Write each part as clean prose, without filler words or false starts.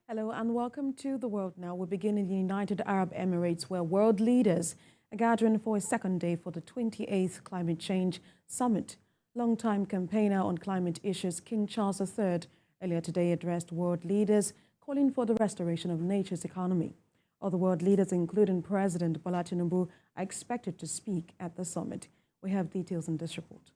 Hello and welcome to The World Now. We begin in the United Arab Emirates, where world leaders are gathering for a second day for the 28th Climate Change Summit. Longtime campaigner on climate issues King Charles III earlier today addressed world leaders, calling for the restoration of nature's economy. Other world leaders, including President Bola Tinubu, are expected to speak at the summit. We have details in this report.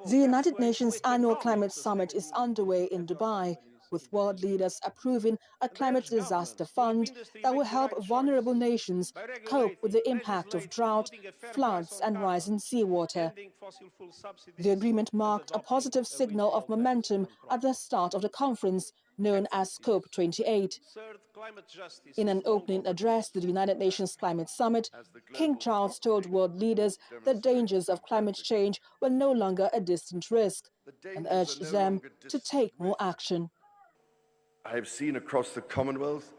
The United Nations Annual Climate Summit is underway in Dubai, with world leaders approving a climate disaster fund that will help vulnerable nations cope with the impact of drought, floods, and rising seawater. The agreement marked a positive signal of momentum at the start of the conference, known as COP28. In an opening address to the United Nations Climate Summit, King Charles told world leaders the dangers of climate change were no longer a distant risk and urged them to take more action. I have seen across the Commonwealth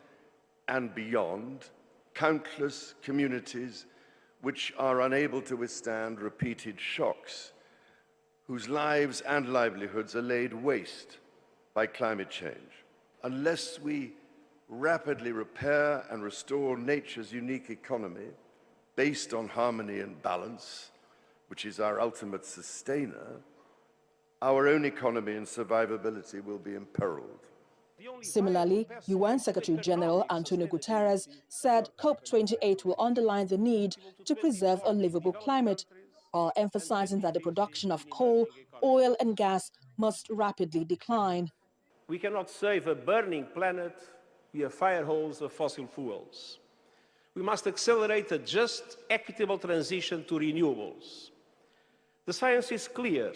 and beyond countless communities which are unable to withstand repeated shocks, whose lives and livelihoods are laid waste by climate change. Unless we rapidly repair and restore nature's unique economy based on harmony and balance, which is our ultimate sustainer, our own economy and survivability will be imperiled. Similarly, UN Secretary General Antonio Guterres said COP28 will underline the need to preserve a livable climate, while emphasizing that the production of coal, oil and gas must rapidly decline. We cannot save a burning planet via fire hose of fossil fuels. We must accelerate a just, equitable transition to renewables. The science is clear.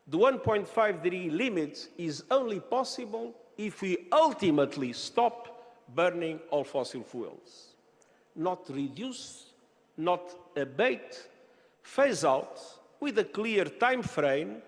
The 1.5-degree limit is only possible if we ultimately stop burning all fossil fuels. Not reduce, not abate, phase out with a clear time frame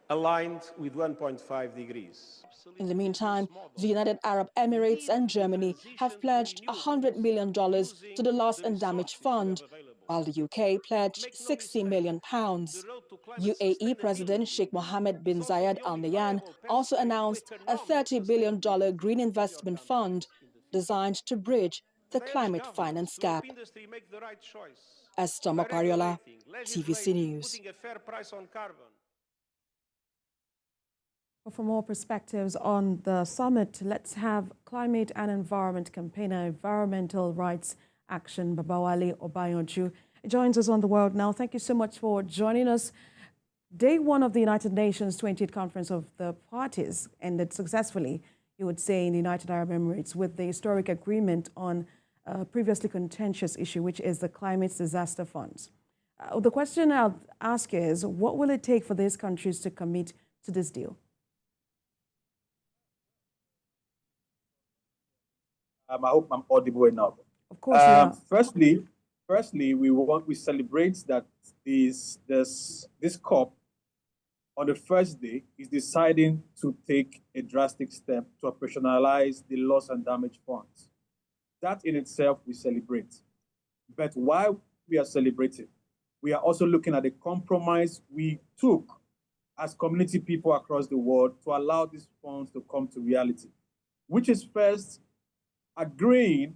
aligned with 1.5 degrees. In the meantime, the United Arab Emirates and Germany have pledged $100 million to the Loss and Damage Fund, while the UK pledged £60 million. UAE President Sheikh Mohammed bin Zayed Al Nahyan also announced a $30 billion green investment fund designed to bridge the climate finance gap. Esther Mapariola, TVC News. For more perspectives on the summit, let's have climate and environment campaigner, Environmental Rights Action, Babawale Obayonju. He joins us on The World Now. Thank you so much for joining us. Day one of the United Nations 28th Conference of the Parties ended successfully, you would say, in the United Arab Emirates with the historic agreement on a previously contentious issue, which is the climate disaster funds. The question I'll ask is, what will it take for these countries to commit to this deal? I hope I'm audible enough. Of course, you are. Firstly, we celebrate that this COP on the first day is deciding to take a drastic step to operationalize the loss and damage funds. That in itself we celebrate. But while we are celebrating, we are also looking at the compromise we took as community people across the world to allow these funds to come to reality, which is first agreeing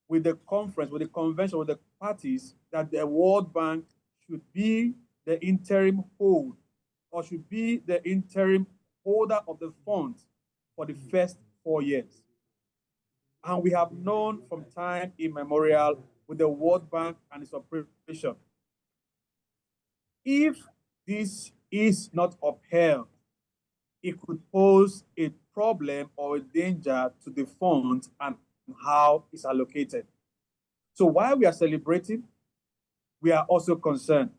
with the conference, with the convention, with the parties that the World Bank should be the interim hold or should be the interim holder of the funds for the first 4 years. And we have known from time immemorial with the World Bank and its operation. If this is not upheld, it could pose a problem or a danger to the fund and how it's allocated. So while we are celebrating, we are also concerned.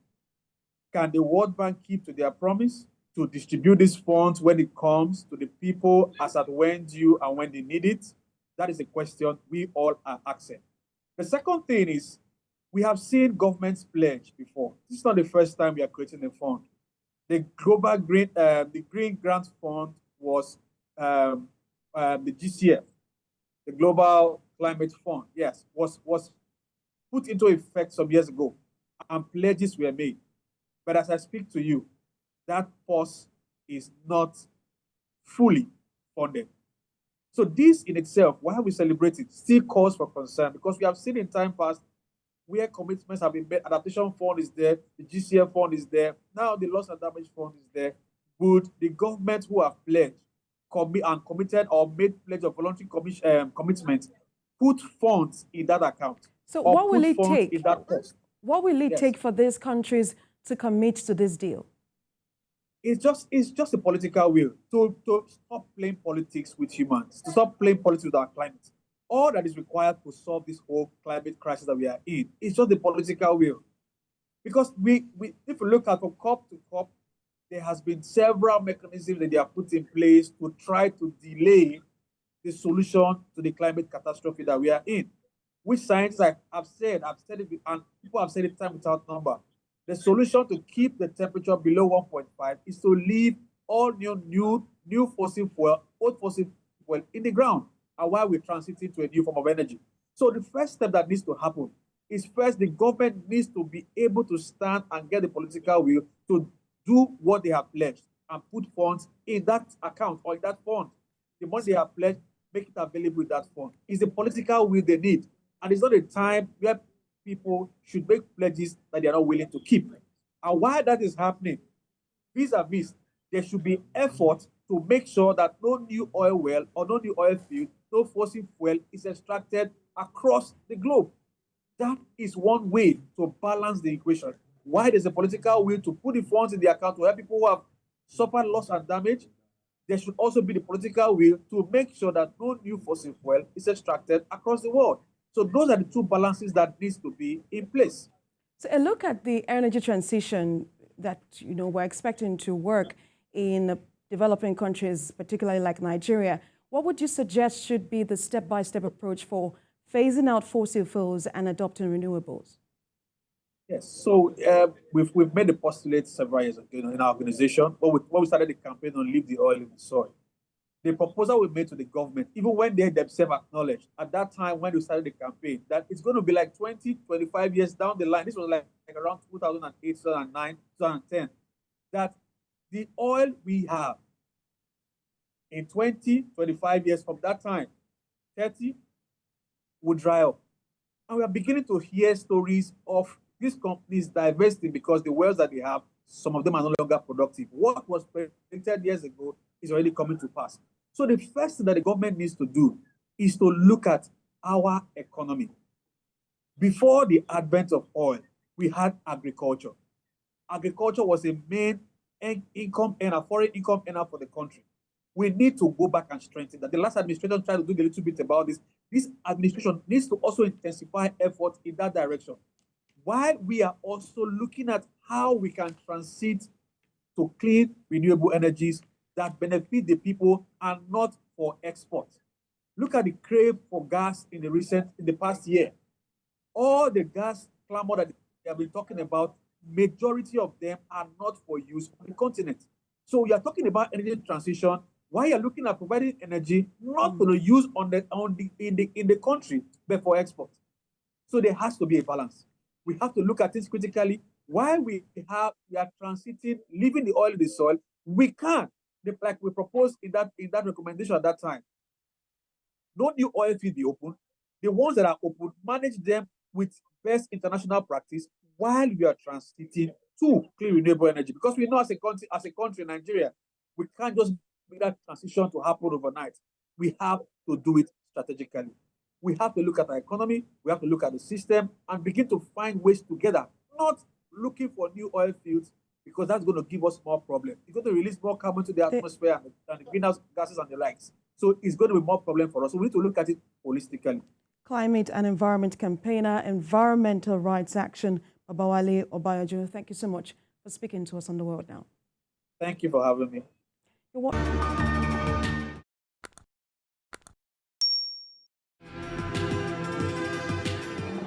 Can the World Bank keep to their promise to distribute these funds when it comes to the people as at when due and when they need it? That is a question we all are asking. The second thing is, we have seen governments pledge before. This is not the first time we are creating a fund. The Global Green, the Green Grant Fund was the GCF, the Global Climate Fund, yes, was put into effect some years ago, and pledges were made. But as I speak to you, that pause is not fully funded. So this in itself, while we celebrate it, still calls for concern, because we have seen in time past where commitments have been made. Adaptation fund is there, the GCF fund is there, now the loss and damage fund is there. Would the government who have pledged committed or made pledge of voluntary commitments put funds in that account? So or what will put it funds take? in that post? What will it Yes. take for these countries to commit to this deal? It's just a political will to stop playing politics with humans, to stop playing politics with our climate. All that is required to solve this whole climate crisis that we are in is just the political will. Because if we look at from COP to COP, there has been several mechanisms that they have put in place to try to delay the solution to the climate catastrophe that we are in. Which scientists have said it, and people have said it time without number. The solution to keep the temperature below 1.5 is to leave all new fossil fuel, old fossil fuel in the ground, and while we transiting to a new form of energy. So the first step that needs to happen is, first, the government needs to be able to stand and get the political will to do what they have pledged and put funds in that account or in that fund. The money they have pledged, make it available in that fund. It's the political will they need. And it's not a time where people should make pledges that they are not willing to keep. And while that is happening, vis-a-vis, there should be effort to make sure that no new oil well or no new oil field, no fossil fuel is extracted across the globe. That is one way to balance the equation. Why there's a political will to put the funds in the account to help people who have suffered loss and damage, there should also be the political will to make sure that no new fossil fuel is extracted across the world. So those are the two balances that needs to be in place. So a look at the energy transition that we're expecting to work in developing countries, particularly like Nigeria. What would you suggest should be the step-by-step approach for phasing out fossil fuels and adopting renewables? Yes, so we've made the postulate several years ago in our organization. When we started the campaign on Leave the Oil in the Soil, the proposal we made to the government, even when they themselves acknowledged at that time when we started the campaign, that it's going to be like 20, 25 years down the line. This was like around 2008, 2009, 2010, that the oil we have in 20, 25 years from that time, 30, will dry up. And we are beginning to hear stories of these companies divesting because the wells that they have, some of them are no longer productive. What was predicted years ago is already coming to pass. So the first thing that the government needs to do is to look at our economy. Before the advent of oil, we had agriculture. Agriculture was a main income earner, foreign income earner for the country. We need to go back and strengthen that. The last administration tried to do a little bit about this. This administration needs to also intensify efforts in that direction, while we are also looking at how we can transit to clean, renewable energies that benefit the people and not for export. Look at the crave for gas in the past year. All the gas clamor that they have been talking about, majority of them are not for use on the continent. So we are talking about energy transition while you're looking at providing energy not for the use in the country, but for export. So there has to be a balance. We have to look at things critically. While we are transiting, leaving the oil in the soil, we can, like we proposed in that recommendation at that time. No new oil field be open. The ones that are open, manage them with best international practice while we are transiting to clean renewable energy. Because we know as a country, Nigeria, we can't just make that transition to happen overnight. We have to do it strategically. We have to look at our economy, we have to look at the system and begin to find ways together, not looking for new oil fields, because that's going to give us more problems. It's going to release more carbon to the atmosphere and the greenhouse gases and the likes. So it's going to be more problem for us. So we need to look at it holistically. Climate and environment campaigner, Environmental Rights Action, Babawale Obayojo, thank you so much for speaking to us on The World Now. Thank you for having me. You're welcome.